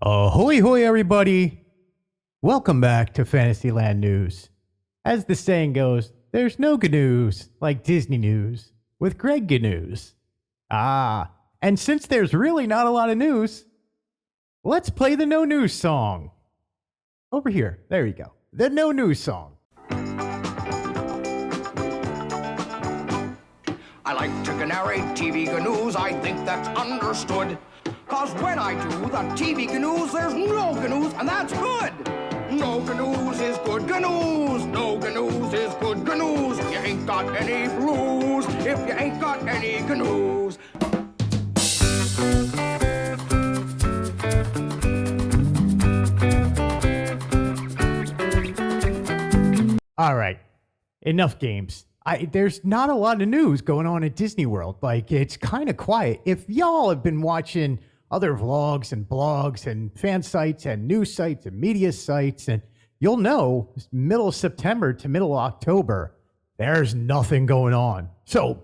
Ahoy, hoy, everybody. Welcome back to Fantasyland News. As the saying goes, there's no news like Disney news with Greg Gnus. And since there's really not a lot of news, let's play the no news song. Over here. There you go. The no news song. I like to narrate TV news, I think that's understood. Cause when I do the TV news, there's no news, and that's good. No news is good news. No news is good news. You ain't got any blues if you ain't got any news. All right. Enough games. There's not a lot of news going on at Disney World. Like, it's kind of quiet. If y'all have been watching other vlogs and blogs and fan sites and news sites and media sites, and you'll know middle of September to middle of October, there's nothing going on. So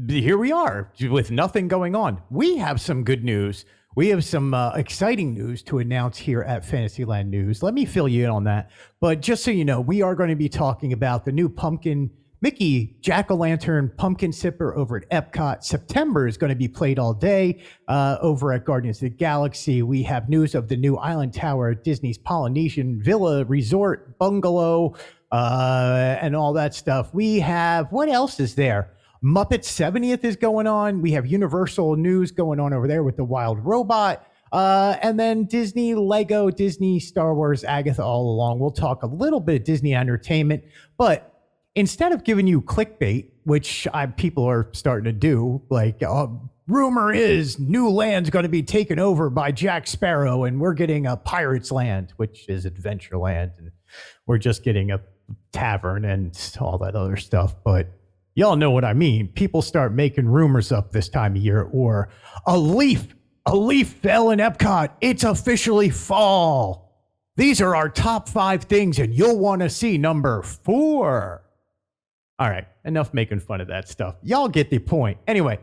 here we are with nothing going on. We have some good news. We have some exciting news to announce here at Fantasyland News. Let me fill you in on that. But just so you know, we are going to be talking about the new pumpkin Mickey Jack-O-Lantern Pumpkin Sipper over at Epcot. September is going to be played all day over at Guardians of the Galaxy. We have news of the new Island Tower at Disney's Polynesian Villa Resort Bungalow and all that stuff. We have, what else is there? Muppets 70th is going on. We have Universal news going on over there with the Wild Robot. And then Disney, Lego, Disney, Star Wars, Agatha All Along. We'll talk a little bit of Disney entertainment. But instead of giving you clickbait, which people are starting to do, like rumor is New Land's going to be taken over by Jack Sparrow and we're getting a Pirate's Land, which is Adventureland. And we're just getting a tavern and all that other stuff. But y'all know what I mean. People start making rumors up this time of year, or a leaf fell in Epcot. It's officially fall. These are our top 5 things, and you'll want to see number 4. All right, enough making fun of that stuff. Y'all get the point. Anyway,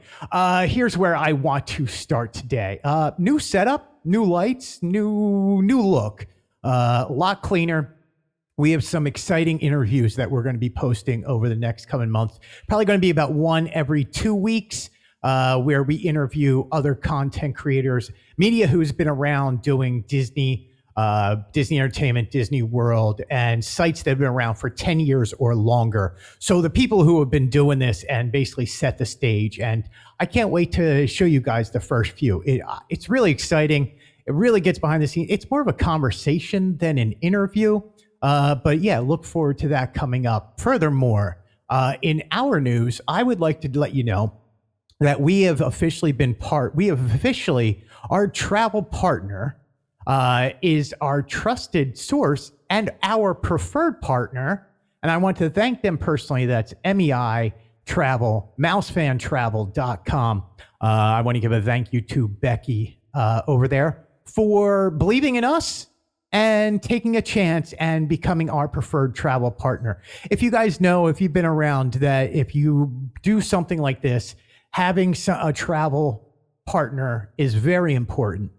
here's where I want to start today. New setup, new lights, new look, a lot cleaner. We have some exciting interviews that we're going to be posting over the next coming months. Probably going to be about one every 2 weeks, where we interview other content creators, media who's been around doing Disney Entertainment, Disney World, and sites that have been around for 10 years or longer. So the people who have been doing this and basically set the stage. And I can't wait to show you guys the first few. It's really exciting. It really gets behind the scenes. It's more of a conversation than an interview. But yeah, look forward to that coming up. Furthermore, in our news, I would like to let you know that we have officially our travel partner is our trusted source and our preferred partner. And I want to thank them personally. That's MEI-Travel, MousefanTravel.com. I want to give a thank you to Becky over there for believing in us and taking a chance and becoming our preferred travel partner. If you guys know, if you've been around, that if you do something like this, having a travel partner is very important.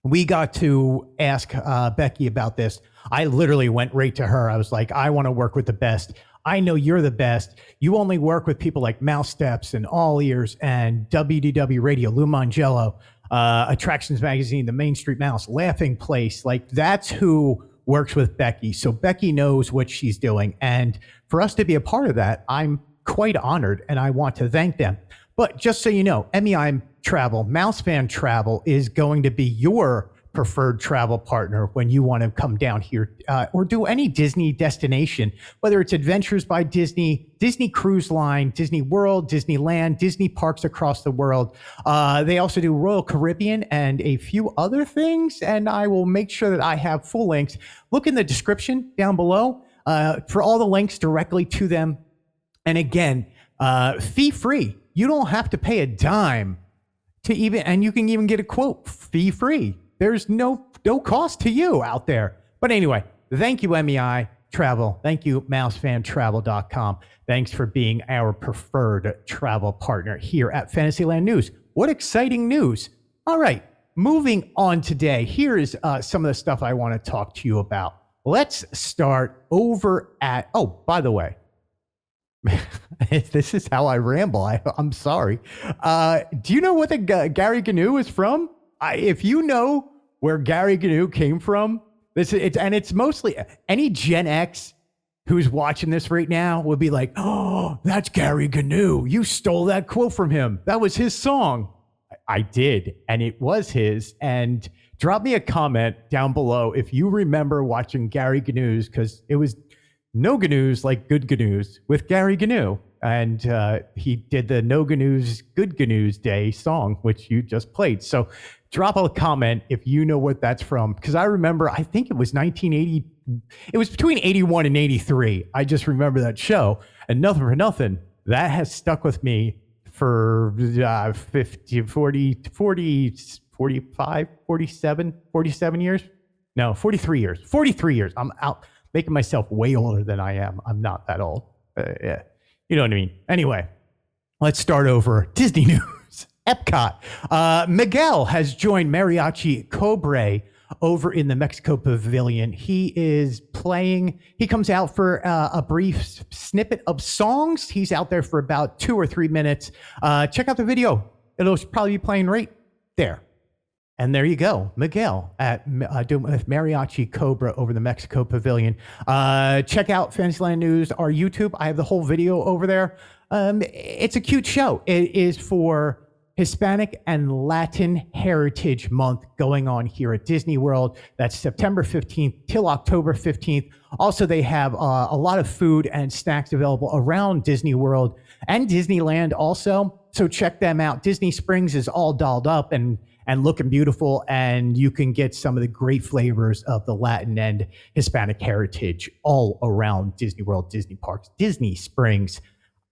We got to ask Becky about this. I literally went right to her. I was like, I want to work with the best. I know you're the best. You only work with people like Mouse Steps and All Ears and WDW Radio, Lou Mangello, Attractions Magazine, the Main Street Mouse, Laughing Place. Like, that's who works with Becky. So Becky knows what she's doing. And for us to be a part of that, I'm quite honored, and I want to thank them. But just so you know, MEI-Travel, Mousefan Travel is going to be your preferred travel partner when you want to come down here or do any Disney destination, whether it's Adventures by Disney, Disney Cruise Line, Disney World, Disneyland, Disney parks across the world. They also do Royal Caribbean and a few other things, and I will make sure that I have full links. Look in the description down below for all the links directly to them. And again, fee-free. You don't have to pay a dime to even, and you can even get a quote fee-free. There's no cost to you out there. But anyway, thank you, MEI-Travel. Thank you, MousefanTravel.com. Thanks for being our preferred travel partner here at Fantasyland News. What exciting news. All right, moving on today, here is some of the stuff I want to talk to you about. Let's start over at, oh, by the way, this is how I ramble. I'm sorry. Do you know what the Gary Gnus is from? If you know where Gary Gnus came from, it's mostly any Gen X who's watching this right now would be like, oh, that's Gary Gnus. You stole that quote from him. That was his song. I did, and it was his. And drop me a comment down below if you remember watching Gary Gnus, because it was no Gnus like good Gnus with Gary Gnus. And he did the No Gnus, Good Gnus Day song, which you just played. So drop a comment if you know what that's from, because I remember, I think it was 1980. It was between 81 and 83. I just remember that show. And nothing for nothing, that has stuck with me for 50, 40, 45, 47 years. No, 43 years. 43 years. I'm out making myself way older than I am. I'm not that old. Yeah. You know what I mean? Anyway, let's start over. Disney news. Epcot. Miguel has joined Mariachi Cobre over in the Mexico Pavilion. He is playing. He comes out for a brief snippet of songs. He's out there for about 2 or 3 minutes. Check out the video. It'll probably be playing right there. And there you go, Miguel at with Mariachi Cobre over the Mexico Pavilion. Check out Fantasyland News, our YouTube. I have the whole video over there. It's a cute show. It is for Hispanic and Latin Heritage Month going on here at Disney World. That's September 15th till October 15th. Also, they have a lot of food and snacks available around Disney World and Disneyland also. So check them out. Disney Springs is all dolled up and looking beautiful, and you can get some of the great flavors of the Latin and Hispanic heritage all around Disney World, Disney Parks, Disney Springs.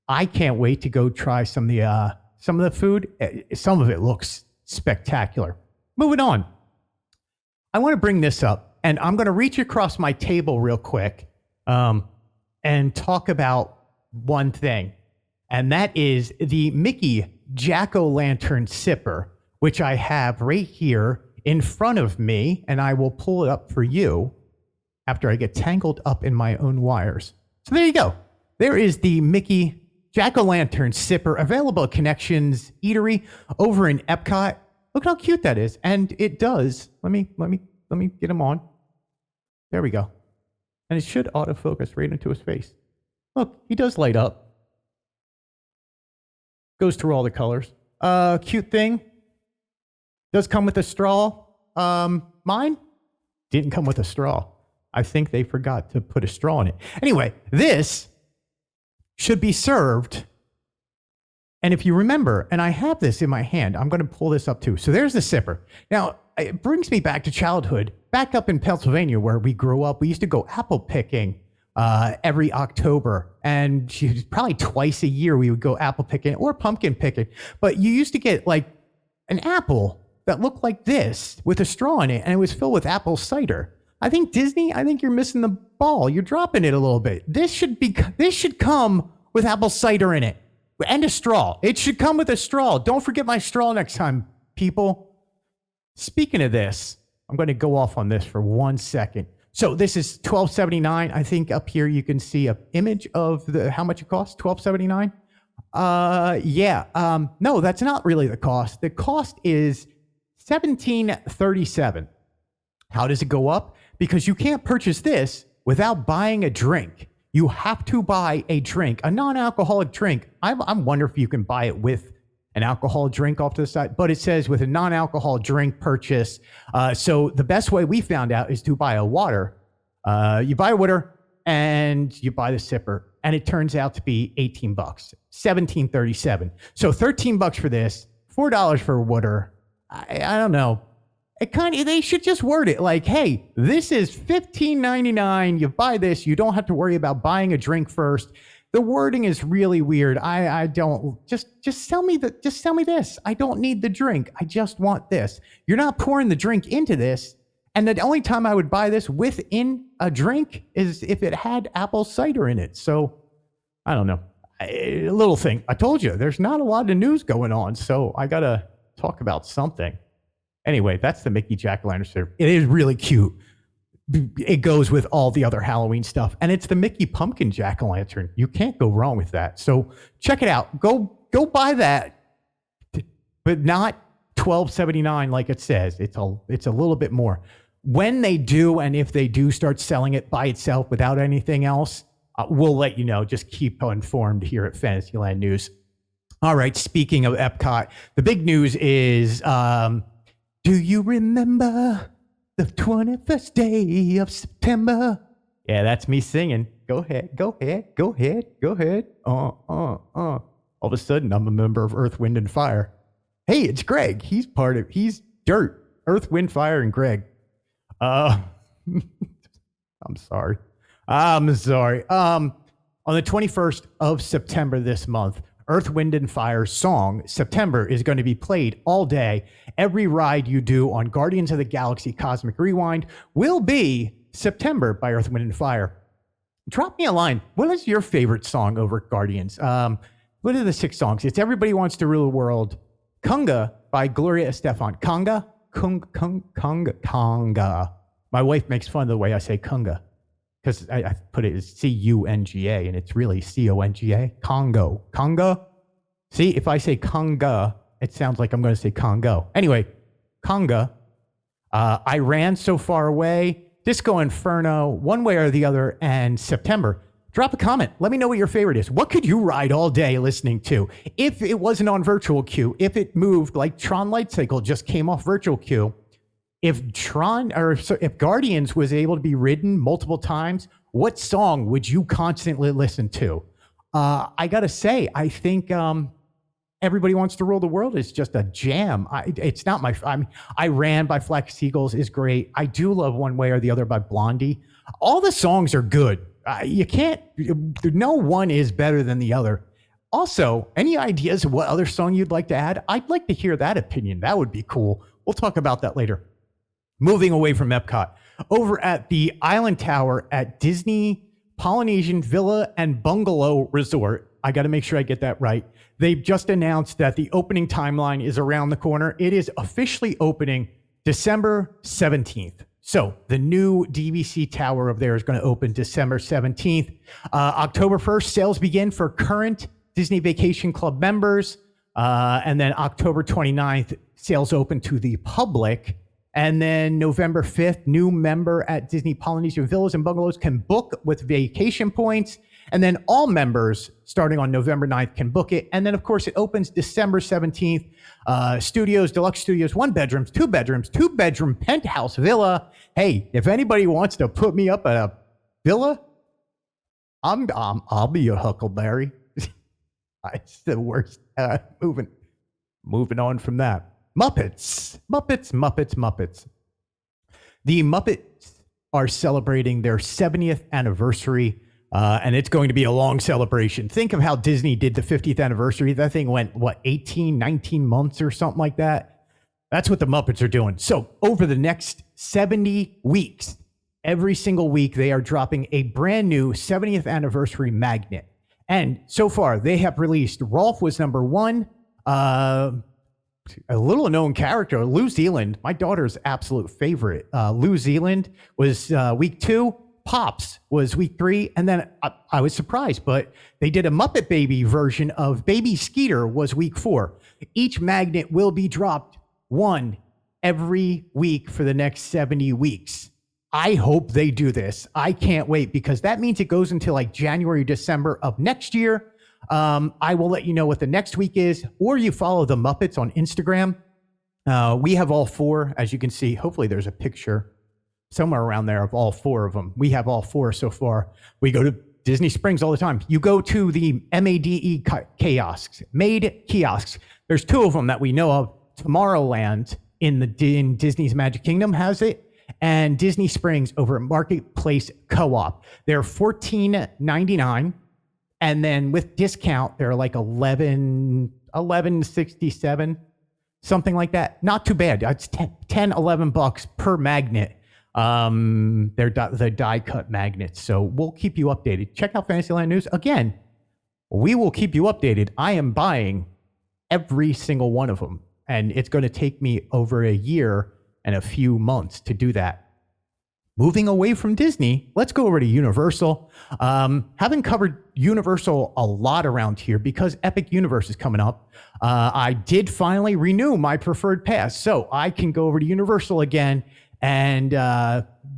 I can't wait to go try some of the food. Some of it looks spectacular. Moving on. I want to bring this up, and I'm going to reach across my table real quick and talk about one thing, and that is the Mickey Jack-O-Lantern Sipper, which I have right here in front of me, and I will pull it up for you after I get tangled up in my own wires. So there you go. There is the Mickey Jack-O-Lantern Sipper, available at Connections Eatery over in Epcot. Look how cute that is. And it does. Let me get him on. There we go. And it should autofocus right into his face. Look, he does light up. Goes through all the colors. Cute thing. Does come with a straw. Mine didn't come with a straw. I think they forgot to put a straw in it. Anyway, this should be served. And if you remember, and I have this in my hand, I'm going to pull this up too. So there's the sipper. Now, it brings me back to childhood. Back up in Pennsylvania where we grew up, we used to go apple picking every October. And probably twice a year we would go apple picking or pumpkin picking. But you used to get like an apple that looked like this with a straw in it, and it was filled with apple cider. I think Disney, you're missing the ball. You're dropping it a little bit. This should come with apple cider in it and a straw. It should come with a straw. Don't forget my straw next time, people. Speaking of this, I'm going to go off on this for 1 second. So this is $12.79. I think up here you can see an image of how much it costs. $12.79. No, that's not really the cost. The cost is $17.37. How does it go up? Because you can't purchase this without buying a drink. You have to buy a drink, a non-alcoholic drink. I'm wondering if you can buy it with an alcohol drink off to the side, but it says with a non-alcohol drink purchase. So the best way we found out is to buy a water. You buy a water and you buy the sipper, and it turns out to be $18, $17.37. So $13 for this, $4 for a water. I don't know. They should just word it like, hey, this is $15.99. You buy this, you don't have to worry about buying a drink first. The wording is really weird. I don't just sell me this. I don't need the drink. I just want this. You're not pouring the drink into this. And the only time I would buy this within a drink is if it had apple cider in it. So I don't know. A little thing. I told you there's not a lot of news going on, so I gotta talk about something. Anyway, that's the Mickey Jack-o'-lantern. It is really cute. It goes with all the other Halloween stuff. And it's the Mickey Pumpkin Jack-o'-lantern. You can't go wrong with that. So check it out. Go buy that, but not $12.79 like it says. It's a little bit more. When they do, and if they do start selling it by itself without anything else, we'll let you know. Just keep informed here at Fantasyland News. All right, speaking of Epcot, the big news is, do you remember the 21st day of September? Yeah, that's me singing. Go ahead. All of a sudden, I'm a member of Earth, Wind, and Fire. Hey, it's Greg. He's Dirt. Earth, Wind, Fire, and Greg. I'm sorry. On the 21st of September this month, Earth, Wind, and Fire's song, September, is going to be played all day. Every ride you do on Guardians of the Galaxy Cosmic Rewind will be September by Earth, Wind, and Fire. Drop me a line. What is your favorite song over Guardians? What are the 6 songs? It's Everybody Wants to Rule the World, Kunga by Gloria Estefan. Kunga. My wife makes fun of the way I say Kunga, because I put it as C-U-N-G-A, and it's really C-O-N-G-A. Conga. See, if I say Conga, it sounds like I'm going to say Congo. Anyway, Conga. I Ran So Far Away, Disco Inferno, One Way or the Other, and September. Drop a comment. Let me know what your favorite is. What could you ride all day listening to? If it wasn't on virtual queue, if it moved like Tron Light Cycle just came off virtual queue, if Guardians was able to be ridden multiple times, what song would you constantly listen to? I got to say, I think Everybody Wants to Rule the World is just a jam. It's not I Ran by Flax Seagulls is great. I do love One Way or the Other by Blondie. All the songs are good. No one is better than the other. Also, any ideas of what other song you'd like to add? I'd like to hear that opinion. That would be cool. We'll talk about that later. Moving away from Epcot, over at the Island Tower at Disney Polynesian Villa and Bungalow Resort, I got to make sure I get that right. They've just announced that the opening timeline is around the corner. It is officially opening December 17th. So the new DVC tower over there is going to open December 17th. October 1st, sales begin for current Disney Vacation Club members. And then October 29th, sales open to the public. And then November 5th, new member at Disney Polynesian Villas and Bungalows can book with vacation points. And then all members starting on November 9th can book it. And then, of course, it opens December 17th. Studios, deluxe studios, 1 bedrooms, 2 bedrooms, 2-bedroom penthouse villa. Hey, if anybody wants to put me up at a villa, I'll be your Huckleberry. It's the worst. Moving on from that. Muppets. The Muppets are celebrating their 70th anniversary, and it's going to be a long celebration. Think of how Disney did the 50th anniversary. That thing went, 18, 19 months or something like that? That's what the Muppets are doing. So over the next 70 weeks, every single week, they are dropping a brand new 70th anniversary magnet. And so far, they have released, Rolf was number 1, a little known character, New Zealand, my daughter's absolute favorite. New Zealand was week 2. Pops was week 3. And then I was surprised, but they did a Muppet Baby version of Baby Skeeter was week 4. Each magnet will be dropped 1 every week for the next 70 weeks. I hope they do this. I can't wait, because that means it goes until like January, December of next year. I will let you know what the next week is, or you follow the Muppets on Instagram. We have all 4, as you can see. Hopefully there's a picture somewhere around there of all 4 of them. We have all 4 so far. We go to Disney Springs all the time. You go to the MADE kiosks, MADE Kiosks. There's 2 of them that we know of. Tomorrowland in Disney's Magic Kingdom has it, and Disney Springs over at Marketplace Co-op. They're $14.99. And then with discount, they're like $11.67, something like that. Not too bad. It's $11 per magnet. They're the die cut magnets. So we'll keep you updated. Check out Fantasyland News. Again, we will keep you updated. I am buying every single one of them. And it's going to take me over a year and a few months to do that. Moving away from Disney, let's go over to Universal. Haven't covered Universal a lot around here because Epic Universe is coming up. I did finally renew my preferred pass, so I can go over to Universal again, and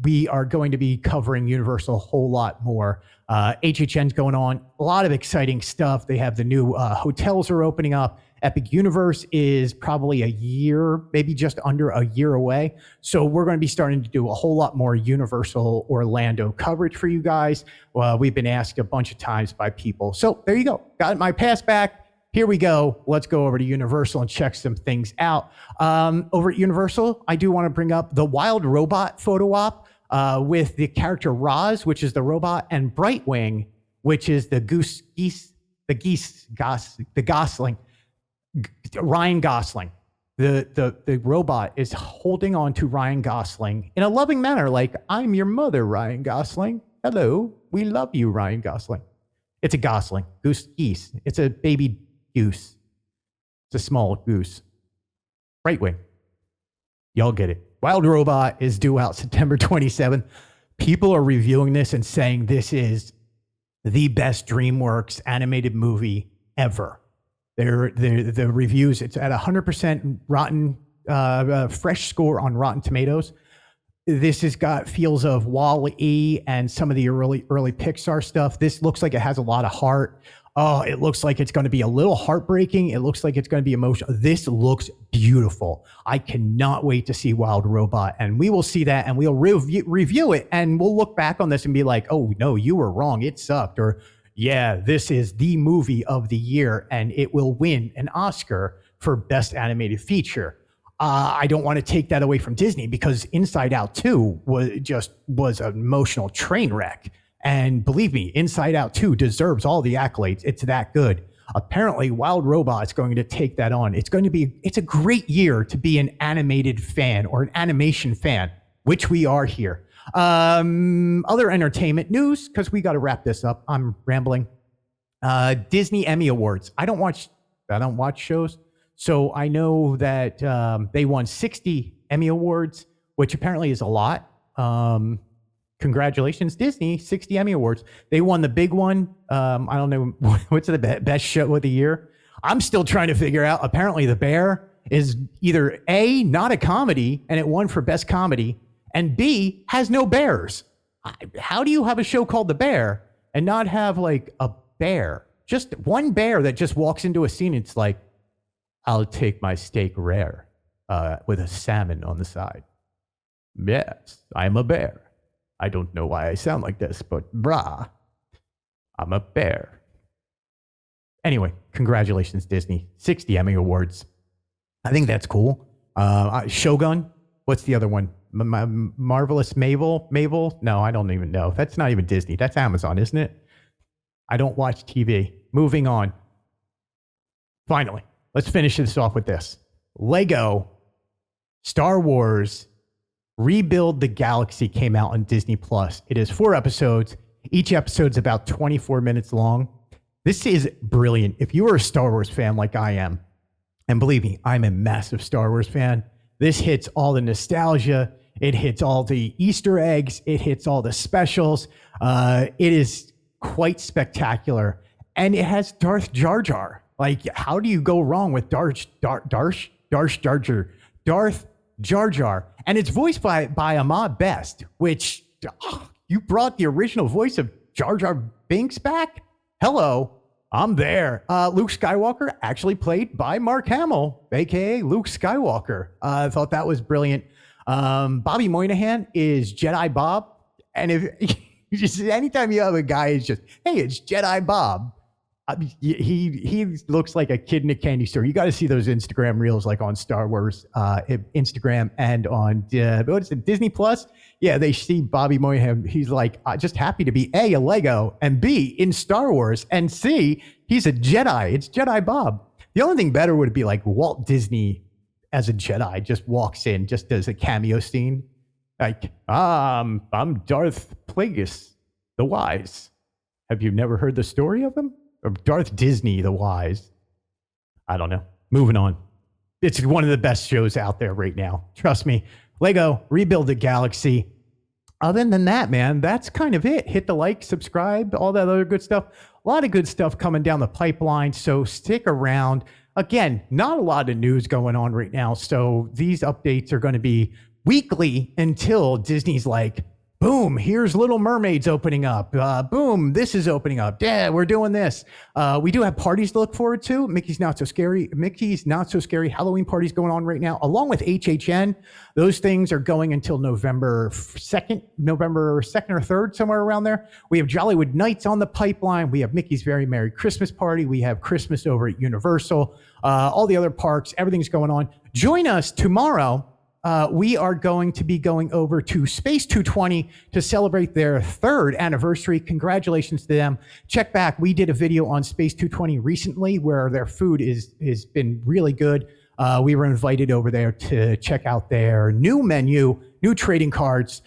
we are going to be covering Universal a whole lot more. HHN's going on, a lot of exciting stuff. They have the new hotels are opening up. Epic Universe is probably a year, maybe just under a year away. So we're going to be starting to do a whole lot more Universal Orlando coverage for you guys. Well, we've been asked a bunch of times by people. So there you go. Got my pass back. Here we go. Let's go over to Universal and check some things out. Over at Universal, I do want to bring up the Wild Robot photo op with the character Roz, which is the robot, and Brightwing, which is the Gosling. Ryan Gosling, the robot is holding on to Ryan Gosling in a loving manner, like, I'm your mother, Ryan Gosling. Hello, we love you, Ryan Gosling. It's a Gosling, geese. It's a baby goose. It's a small goose. Brightwing. Y'all get it. Wild Robot is due out September 27th. People are reviewing this and saying this is the best DreamWorks animated movie ever. The reviews, it's at 100% rotten, fresh score on Rotten Tomatoes. This has got feels of Wall-E and some of the early Pixar stuff. This looks like it has a lot of heart. Oh, it looks like it's going to be a little heartbreaking. It looks like it's going to be emotional. This looks beautiful. I cannot wait to see Wild Robot, and we will see that, and we'll review it, and we'll look back on this and be like, oh, no, you were wrong. It sucked. Or, yeah, this is the movie of the year, and it will win an Oscar for Best Animated Feature. I don't want to take that away from Disney because Inside Out 2 was an emotional train wreck. And believe me, Inside Out 2 deserves all the accolades. It's that good. Apparently, Wild Robot's going to take that on. It's a great year to be an animated fan or an animation fan, which we are here. Other entertainment news, because we got to wrap this up. I'm rambling. Disney Emmy Awards. I don't watch shows, so I know that they won 60 Emmy Awards, which apparently is a lot. Congratulations, Disney, 60 Emmy Awards. They won the big one. I don't know what's the best show of the year. I'm still trying to figure out. Apparently, The Bear is either A, not a comedy, and it won for best comedy, and B, has no bears. How do you have a show called The Bear and not have like a bear? Just one bear that just walks into a scene. It's like, I'll take my steak rare with a salmon on the side. Yes, I'm a bear. I don't know why I sound like this, but brah, I'm a bear. Anyway, congratulations, Disney. 60 Emmy Awards. I think that's cool. Shogun. What's the other one? Marvelous Mabel? No, I don't even know. That's not even Disney. That's Amazon, isn't it? I don't watch TV. Moving on. Finally, let's finish this off with this. Lego Star Wars Rebuild the Galaxy came out on Disney Plus. It is 4 episodes. Each episode's about 24 minutes long. This is brilliant. If you are a Star Wars fan like I am, and believe me, I'm a massive Star Wars fan, this hits all the nostalgia. It hits all the Easter eggs. It hits all the specials. It is quite spectacular. And it has Darth Jar Jar. Like, how do you go wrong with Darth Jar Jar? And it's voiced by Ahmad Best, which, you brought the original voice of Jar Jar Binks back? Hello, I'm there. Luke Skywalker actually played by Mark Hamill, a.k.a. Luke Skywalker. I thought that was brilliant. Bobby Moynihan is Jedi Bob. And if just anytime you have a guy who's just, hey, it's Jedi Bob, he looks like a kid in a candy store. You got to see those Instagram reels, like on Star Wars Instagram and on what is it, Disney Plus? Yeah, they see Bobby Moynihan. He's like, just happy to be A, Lego, and B, in Star Wars, and C, he's a Jedi. It's Jedi Bob. The only thing better would be like Walt Disney as a Jedi just walks in, just does a cameo scene. Like, I'm Darth Plagueis the Wise. Have you never heard the story of him? Or Darth Disney the Wise? I don't know. Moving on. it's one of the best shows out there right now. Trust me. Lego, Rebuild the Galaxy. Other than that, man, that's kind of it. Hit the like, subscribe, all that other good stuff. A lot of good stuff coming down the pipeline, so stick around. Again, not a lot of news going on right now, so these updates are going to be weekly until Disney's like, boom, here's Little Mermaid's opening up. Boom, this is opening up. Yeah, we're doing this. We do have parties to look forward to. Mickey's Not So Scary Halloween parties going on right now, along with HHN. Those things are going until November 2nd or 3rd, somewhere around there. We have Jollywood Nights on the pipeline. We have Mickey's Very Merry Christmas Party. We have Christmas over at Universal. All the other parks, everything's going on. Join us tomorrow. We are going to be going over to Space 220 to celebrate their 3rd anniversary. Congratulations to them. Check back. We did a video on Space 220 recently where their food has been really good. We were invited over there to check out their new menu, new trading cards.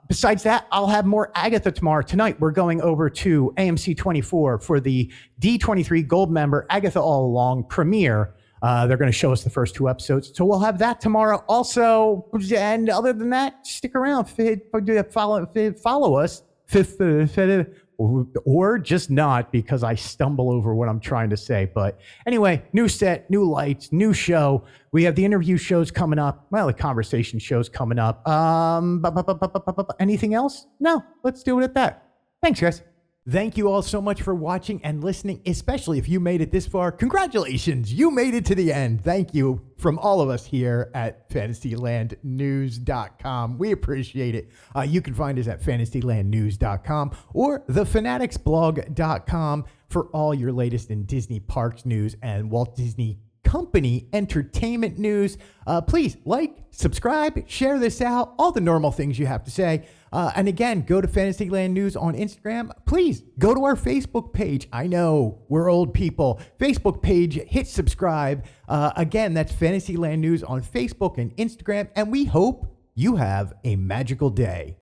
Besides that, I'll have more Agatha tomorrow. Tonight, we're going over to AMC 24 for the D23 Gold Member Agatha All Along premiere. They're going to show us the first 2 episodes. So we'll have that tomorrow also. And other than that, stick around. Follow us. Or just not, because I stumble over what I'm trying to say. But anyway, new set, new lights, new show. We have the interview shows coming up. Well, the conversation shows coming up. Anything else? No, let's do it at that. Thanks, guys. Thank you all so much for watching and listening, especially if you made it this far. Congratulations, you made it to the end. Thank you from all of us here at FantasylandNews.com. We appreciate it. You can find us at FantasylandNews.com or TheFanaticsBlog.com for all your latest in Disney Parks news and Walt Disney Company entertainment news. Please like, subscribe, share this out, all the normal things you have to say. And again, go to Fantasyland News on Instagram. Please go to our Facebook page. I know we're old people. Facebook page, hit subscribe. Again, that's Fantasyland News on Facebook and Instagram. And we hope you have a magical day.